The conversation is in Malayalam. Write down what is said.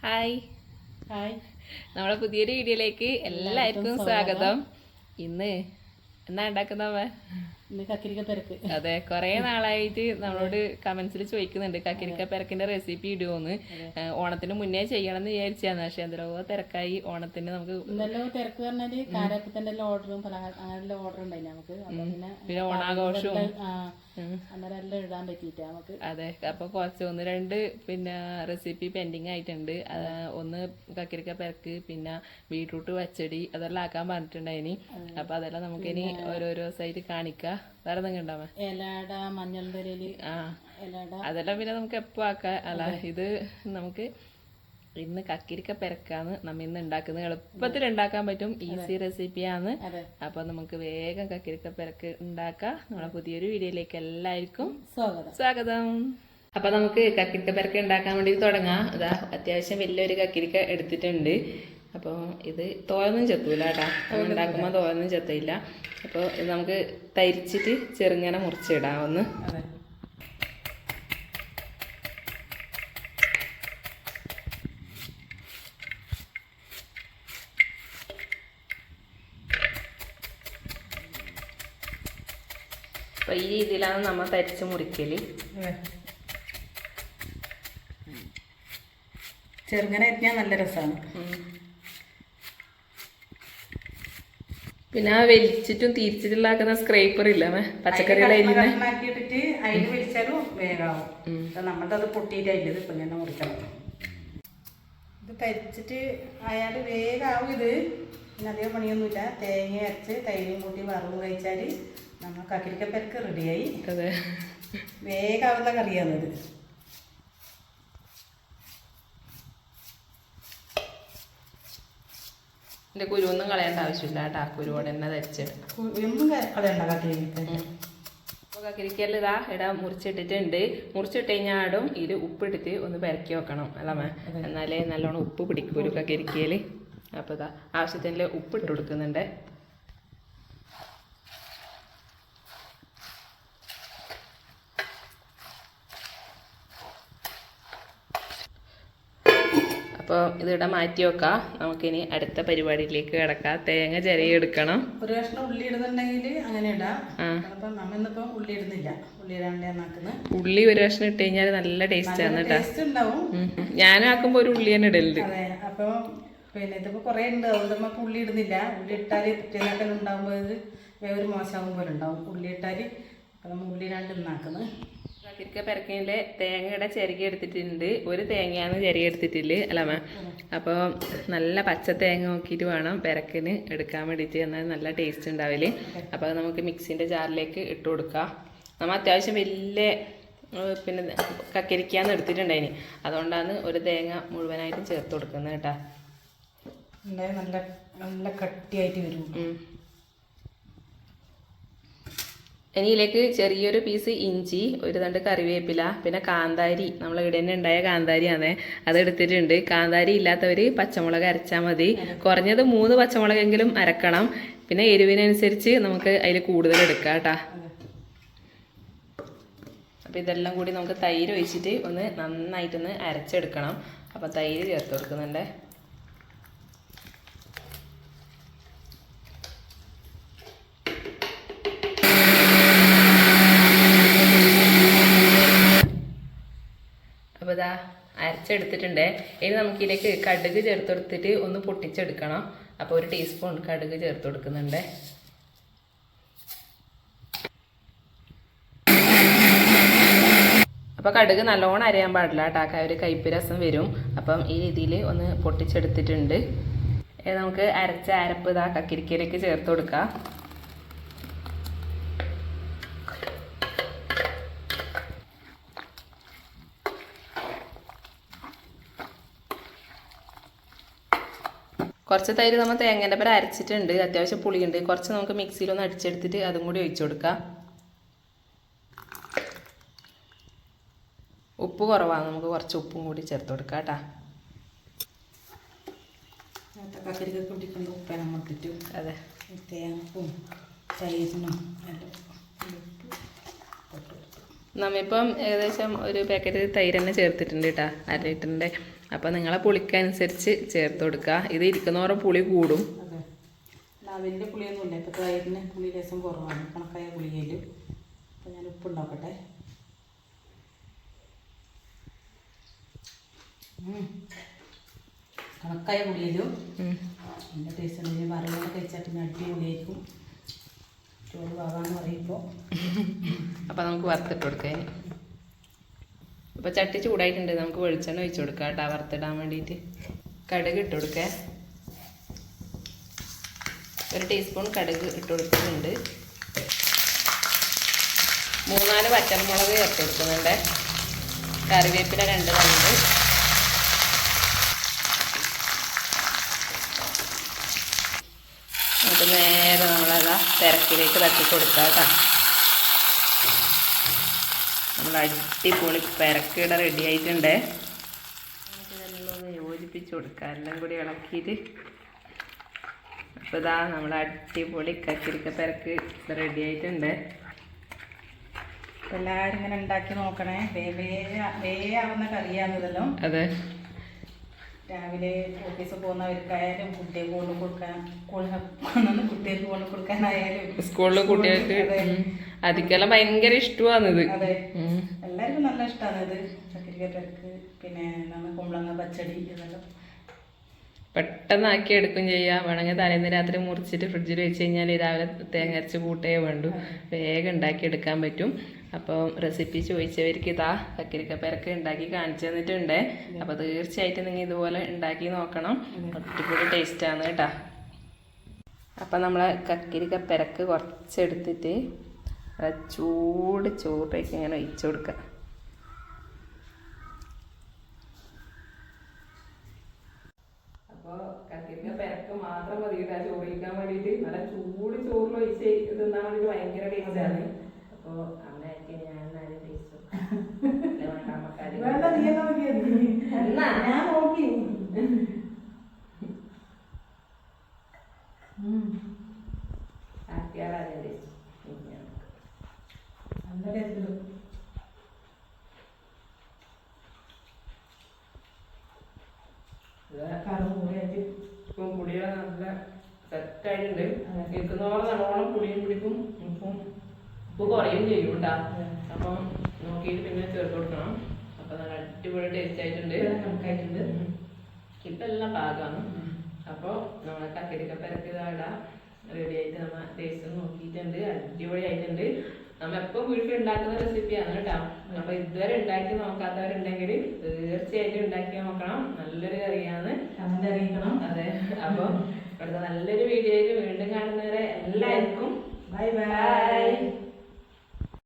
ഹായ് ഹായ് നമ്മളെ പുതിയൊരു വീഡിയോയിലേക്ക് എല്ലാവർക്കും സ്വാഗതം. ഇന്ന് എന്നാ ഉണ്ടാക്കുന്നവ കക്കിരിക്ക പെരക്ക്. അതെ, കുറെ നാളായിട്ട് നമ്മളോട് കമന്റ്സിൽ ചോദിക്കുന്നുണ്ട് കക്കിരിക്ക പെരക്കിന്റെ റെസിപ്പി ഇടുമോന്ന്. ഓണത്തിന് മുന്നേ ചെയ്യണം എന്ന് വിചാരിച്ചാന്ന്, പക്ഷെ എന്തോ തിരക്കായി. ഓണത്തിന് നമുക്ക് എന്തെല്ലോ തിരക്ക് പറഞ്ഞാല് കാരപ്പത്തിന്റെ ഓർഡറും അങ്ങനെയുള്ള ഓർഡർ ഉണ്ടായി നമുക്ക്. പിന്നെ ഓണാഘോഷവും അന്നേരം എല്ലാം ഇടാൻ പറ്റിയിട്ട് നമുക്ക്. അതെ, അപ്പൊ കുറച്ച് ഒന്ന് രണ്ട് പിന്നെ റെസിപ്പി പെൻഡിങ് ആയിട്ടുണ്ട്. ഒന്ന് കക്കിരിക്ക പെരക്ക്, പിന്നെ ബീട്രൂട്ട് പച്ചടി, അതെല്ലാം ആക്കാൻ പറഞ്ഞിട്ടുണ്ടായിനി. അപ്പൊ അതെല്ലാം നമുക്കിനി ഓരോരോ ദിവസമായിട്ട് കാണിക്കാം. വേറെ എന്തെങ്കിലും ഉണ്ടാവാ ഇലട, മഞ്ഞൾ തരല്, അതെല്ലാം പിന്നെ നമുക്ക് എപ്പോ ആക്കാം. അല്ല, ഇത് നമുക്ക് ഇന്ന് കക്കിരിക്ക പെരക്കാന്ന് നമ്മ ഇന്ന് ഉണ്ടാക്കുന്നത്. എളുപ്പത്തിൽ ഉണ്ടാക്കാൻ പറ്റും, ഈസി റെസിപ്പിയാണ്. അപ്പൊ നമുക്ക് വേഗം കക്കിരിക്ക പെരക്ക് ഉണ്ടാക്കാം. നമ്മളെ പുതിയൊരു വീഡിയോയിലേക്ക് എല്ലാവർക്കും സ്വാഗതം. അപ്പൊ നമുക്ക് കക്കിരിക്ക പെരക്ക് ഉണ്ടാക്കാൻ വേണ്ടി തുടങ്ങാം. അതാ അത്യാവശ്യം വലിയൊരു കക്കിരിക്ക എടുത്തിട്ടുണ്ട്. അപ്പോൾ ഇത് തോരൊന്നും ചെത്തൂല കേട്ടാ, ഉണ്ടാക്കുമ്പോൾ തോരൊന്നും ചെത്തയില്ല. അപ്പോൾ ഇത് നമുക്ക് തരിച്ചിട്ട് ചെറുങ്ങനെ മുറിച്ചിടാം ഒന്ന്. അപ്പോൾ ഈ രീതിയിലാണ് നമ്മൾ തരിച്ച് മുറിക്കല്. ചെറുങ്ങനെ എത്തിയാൽ നല്ല രസമാണ്. പിന്നെ വലിച്ചിട്ടും തിരിച്ചിട്ടുണ്ടാക്കുന്ന സ്ക്രൈപ്പർ ഇല്ല പച്ചക്കറിയുടെ ആക്കിയിട്ടിട്ട് അതിന് വലിച്ചാലും വേഗമാവും. നമ്മളുടെ അത് പൊട്ടിയിട്ടായില്ല, ഇപ്പം തന്നെ മുറിക്കണം. ഇത് തരിച്ചിട്ട് ആയാൽ വേഗമാവും. ഇത് പിന്നെ അധികം പണിയൊന്നുമില്ല. തേങ്ങ അരച്ച് തൈരും കൂട്ടി വറവ് കഴിച്ചാൽ നമ്മൾ കക്കിരിക്ക പെരക്ക് റെഡിയായി. അതെ, വേഗാവുന്ന കറിയാണത്. എൻ്റെ കുരുവൊന്നും കളയേണ്ട ആവശ്യമില്ല കേട്ടോ, കുരുവോടെ തന്നെ തരിച്ചിട്ട് ഒന്നും കളയണ്ട കക്കിരിക്ക. അപ്പോൾ കക്കിരിക്കയിൽ ഇതാ ഇടാ മുറിച്ചിട്ടിട്ടുണ്ട്. മുറിച്ചിട്ട് കഴിഞ്ഞാടും ഇതിൽ ഉപ്പിട്ടിട്ട് ഒന്ന് പെരക്കി വെക്കണം അല്ലേ, എന്നാലേ നല്ലോണം ഉപ്പ് പിടിക്കും ഒരു കക്കിരിക്കയിൽ. അപ്പോൾ ഇതാ ആവശ്യത്തിന് ഉപ്പിട്ട് കൊടുക്കുന്നുണ്ട്. അപ്പോൾ ഇതിവിടെ മാറ്റി വെക്കാം. നമുക്കിനി അടുത്ത പരിപാടിയിലേക്ക് കിടക്കാം. തേങ്ങ ചിരകി എടുക്കണം. ഒരു കഷ്ണം ഉള്ളി ഇടുന്നുണ്ടെങ്കിൽ അങ്ങനെ ഇടാം. അപ്പം നമ്മളിന്നിപ്പം ഉള്ളി ഇടുന്നില്ല, ഉള്ളി ഇടാണ്ടാക്കുന്നത്. ഉള്ളി ഒരു കഷ്ണം ഇട്ട് കഴിഞ്ഞാൽ നല്ല ടേസ്റ്റ് ആണ് കേട്ടോ. ടേസ്റ്റ് ഉണ്ടാവും. ഞാനാക്കുമ്പോൾ ഒരു ഉള്ളി തന്നെ ഇടലുണ്ട്. അതെ, അപ്പോൾ പിന്നെ ഇതിപ്പോൾ കുറേ ഉണ്ട്, അതുകൊണ്ട് നമുക്ക് ഉള്ളി ഇടുന്നില്ല. ഉള്ളി ഇട്ടാൽ പിറ്റേന്നൊക്കെ ഉണ്ടാകുമ്പോൾ ഇത് വേറെ മോശമാകും പോലെ ഉണ്ടാവും ഉള്ളി ഇട്ടാൽ. അപ്പം നമ്മൾ ഉള്ളി ഇടാണ്ട് ഇന്നാക്കുന്നത്. കക്കിരിക്ക പെരക്കയിലെ തേങ്ങയുടെ ചിരകി എടുത്തിട്ടുണ്ട്. ഒരു തേങ്ങയാണ് ചിരകി എടുത്തിട്ടില്ല അല്ലമ്മ. അപ്പോൾ നല്ല പച്ച തേങ്ങ നോക്കിയിട്ട് വേണം പെരക്കിന് എടുക്കാൻ വേണ്ടിയിട്ട്, എന്നാൽ നല്ല ടേസ്റ്റ് ഉണ്ടാവില്ലേ. അപ്പോൾ അത് നമുക്ക് മിക്സിൻ്റെ ജാറിലേക്ക് ഇട്ട് കൊടുക്കാം. നമ്മൾ അത്യാവശ്യം വലിയ പിന്നെ കക്കരിക്കാന്ന് എടുത്തിട്ടുണ്ടായിന്, അതുകൊണ്ടാണ് ഒരു തേങ്ങ മുഴുവനായിട്ടും ചേർത്ത് കൊടുക്കുന്നത് കേട്ടോ. നല്ല നല്ല കട്ടിയായിട്ട് വരും. ഇനി ഇതിലേക്ക് ചെറിയൊരു പീസ് ഇഞ്ചി, ഒരു തണ്ട് കറിവേപ്പില, പിന്നെ കാന്താരി, നമ്മൾ ഇവിടെ തന്നെ ഉണ്ടായ കാന്താരിയാണ് അത് എടുത്തിട്ടുണ്ട്. കാന്താരി ഇല്ലാത്തവർ പച്ചമുളക് അരച്ചാൽ മതി. കുറഞ്ഞത് 3 പച്ചമുളകെങ്കിലും അരക്കണം. പിന്നെ എരിവിനനുസരിച്ച് നമുക്ക് അതിൽ കൂടുതൽ എടുക്കാം കേട്ടോ. അപ്പോൾ ഇതെല്ലാം കൂടി നമുക്ക് തൈര് ഒഴിച്ചിട്ട് ഒന്ന് നന്നായിട്ടൊന്ന് അരച്ചെടുക്കണം. അപ്പോൾ തൈര് ചേർത്ത് കൊടുക്കുന്നുണ്ട്. അപ്പോൾ ഇതാ അരച്ചെടുത്തിട്ടുണ്ട്. ഇനി നമുക്കിതിലേക്ക് കടുക് ചേർത്ത് കൊടുത്തിട്ട് ഒന്ന് പൊട്ടിച്ചെടുക്കണം. അപ്പോൾ 1 ടീസ്പൂൺ കടുക് ചേർത്ത് കൊടുക്കുന്നുണ്ട്. അപ്പോൾ കടുക് നല്ലോണം അരയാൻ പാടില്ല കേട്ടോ, ഒരു കയ്പ്പ് രസം വരും. അപ്പം ഈ രീതിയിൽ ഒന്ന് പൊട്ടിച്ചെടുത്തിട്ടുണ്ട്. നമുക്ക് അരച്ച അരപ്പ് ഇതാ കക്കിരിക്കയിലേക്ക് ചേർത്ത് കൊടുക്കാം. കുറച്ച് തൈര് നമ്മൾ തേങ്ങേൻ്റെ പേര് അരച്ചിട്ടുണ്ട്, അത്യാവശ്യം പുളിയുണ്ട്. കുറച്ച് നമുക്ക് മിക്സിയിലൊന്ന് അടിച്ചെടുത്തിട്ട് അതും കൂടി ഒഴിച്ചു കൊടുക്കാം. ഉപ്പ് കുറവാണ്, നമുക്ക് കുറച്ച് ഉപ്പും കൂടി ചേർത്ത് കൊടുക്കാം കേട്ടോ. കക്കരിക്ക പൊടിക്കൊണ്ട് ഉപ്പാണ് മുട്ടിട്ടു. അതെ, തേങ്ങക്കും തൈരിനും നമ്മിപ്പം ഏകദേശം ഒരു പാക്കറ്റ് തൈര് തന്നെ ചേർത്തിട്ടുണ്ട് കേട്ടോ, 1/2 ലിറ്ററിൻ്റെ. അപ്പോൾ നിങ്ങളെ പുളിക്കനുസരിച്ച് ചേർത്ത് കൊടുക്കുക. ഇത് ഇരിക്കുന്നവരെ പുളി കൂടും. അതെ, വലിയ പുളിയൊന്നുമില്ല. ഇപ്പോൾ തൈരിന് പുളി രസം കുറവാണ്, കണക്കായ പുളിയിൽ. അപ്പോൾ ഞാൻ ഉപ്പ് ഉണ്ടാക്കട്ടെ. കണക്കായ പുളിയിലും എൻ്റെ ടേസ്റ്റ് ഉണ്ടെങ്കിൽ വറവോടെ കഴിച്ചാൽ പിന്നെ അടിപൊളിയായിരിക്കും. ചോറ് പാകാന്ന് പറയുമ്പോൾ അപ്പോൾ നമുക്ക് വറുത്തിട്ട് കൊടുക്കാം. അപ്പോൾ ചട്ടി ചൂടായിട്ടുണ്ട്, നമുക്ക് വെളിച്ചെണ്ണ ഒഴിച്ച് കൊടുക്കാം കേട്ടോ വറുത്തിടാൻ വേണ്ടിയിട്ട്. കടുക് ഇട്ട് കൊടുക്കുക. 1 ടീസ്പൂൺ കടുക് ഇട്ട് കൊടുക്കുന്നുണ്ട്. 3-4 വറ്റൽമുളക് ചേർത്ത് കൊടുക്കുന്നുണ്ട്. കറിവേപ്പില 2 തണ്ട്. അത് നേരെ നമ്മളതാ തിരക്കിലേക്ക് തട്ടി കൊടുക്കാം കേട്ടോ. നമ്മൾ അടിപൊളി പെരക്കിട റെഡി ആയിട്ടുണ്ട്. ഇതെല്ലാം ഒന്ന് യോജിപ്പിച്ച് കൊടുക്കുക, എല്ലാം കൂടി ഇളക്കിയിട്ട്. അപ്പോൾ ഇതാ നമ്മൾ അടിപൊളി കക്കിരിക്ക പെരക്ക് റെഡി ആയിട്ടുണ്ട്. എല്ലാവരും ഇങ്ങനെ ഉണ്ടാക്കി നോക്കണേ. വേയാവുന്ന കറിയാണിതെല്ലാം. അതെ, രാവിലെ ഓഫീസിൽ പോകുന്നവർക്കായാലും കുട്ടികൾക്ക് കൊണ്ട് കൊടുക്കാൻ, കുട്ടികൾക്ക് കൊണ്ട് കൊടുക്കാനായാലും സ്കൂളിലെ കുട്ടികൾക്ക് അതിക്കെല്ലാം ഭയങ്കര ഇഷ്ടമാണിത്. അതെ, എല്ലാവർക്കും നല്ല ഇഷ്ടമാണ് ഇത്. ചക്കരിക്ക പെരക്ക്, പിന്നെ എന്താണ് കുമ്പളങ്ങ പച്ചടി, ഇതെല്ലാം പെട്ടെന്നാക്കി എടുക്കും ചെയ്യാം. വേണമെങ്കിൽ തലേന്ന് രാത്രി മുറിച്ചിട്ട് ഫ്രിഡ്ജിൽ വെച്ച് കഴിഞ്ഞാൽ രാവിലെ തേങ്ങ അരച്ച് കൂട്ടേ വേണ്ടു, വേഗം ഉണ്ടാക്കി എടുക്കാൻ പറ്റും. അപ്പോൾ റെസിപ്പി ചോദിച്ചവർക്ക് ഇതാ കക്കിരിക്ക പെരക്ക് ഉണ്ടാക്കി കാണിച്ചു തന്നിട്ടുണ്ട്. അപ്പോൾ തീർച്ചയായിട്ടും നിങ്ങൾ ഇതുപോലെ ഉണ്ടാക്കി നോക്കണം, അടിപൊളി ടേസ്റ്റാണ് കേട്ടോ. അപ്പം നമ്മൾ കക്കിരിക്ക പെരക്ക് കുറച്ചെടുത്തിട്ട് ചൂട് ചോറിലേക്ക് ഇങ്ങനെ ഒഴിച്ചു കൊടുക്കുക. അപ്പോൾ കക്കിരിക്ക പെരക്ക് മാത്രം മതി കേട്ടോ ചോറ് കഴിക്കാൻ വേണ്ടിയിട്ട്. നല്ല ചൂട് ചോറിൽ ഒഴിച്ച് തിന്നാൻ വേണ്ടിയിട്ട് ഭയങ്കര ടേസ്റ്റാണ്. അപ്പോൾ അമ്മയൊക്കെ ഞാൻ ആരും ടേസ്റ്റ് എന്നാ ഞാൻ നോക്കി ആക്കിയാളാരും ടേസ്റ്റ് നല്ല ടേസ്റ്റ്. ഇപ്പം പുളിയ നല്ല സെറ്റായിട്ടുണ്ട്. കേൾക്കുന്നവരെ നല്ലോണം പുളിയും പിടിക്കും, ഉപ്പ് കുറയും ചെയ്യും കേട്ടോ. അപ്പം നോക്കിയിട്ട് പിന്നെ ചേർത്ത് കൊടുക്കണം. അപ്പം നല്ല അടിപൊളി ടേസ്റ്റ് ആയിട്ടുണ്ട്, കണക്കായിട്ടുണ്ട്. ഇപ്പം എല്ലാം പാകമാണ്. അപ്പോൾ നമ്മളെ കക്കിരിക്ക പെരക്ക് ഇതാടാം റെഡി ആയിട്ട് നമ്മൾ ടേസ്റ്റ് നോക്കിയിട്ടുണ്ട്, അടിപൊളി ആയിട്ടുണ്ട്. നമ്മൾ എപ്പോൾ വീട്ടിൽ ഉണ്ടാക്കുന്ന റെസിപ്പിയാണ് കേട്ടോ. അപ്പോൾ ഇതുവരെ ഉണ്ടാക്കി നോക്കാത്തവരുണ്ടെങ്കിൽ തീർച്ചയായിട്ടും ഉണ്ടാക്കി നോക്കണം. നല്ലൊരു കറിയാണ്, അറിയിക്കണം. അതെ. അപ്പോൾ ഇവിടുത്തെ നല്ലൊരു വീഡിയോയിൽ വീണ്ടും കാണുന്നവരെ എല്ലാവർക്കും ബൈ ബൈ.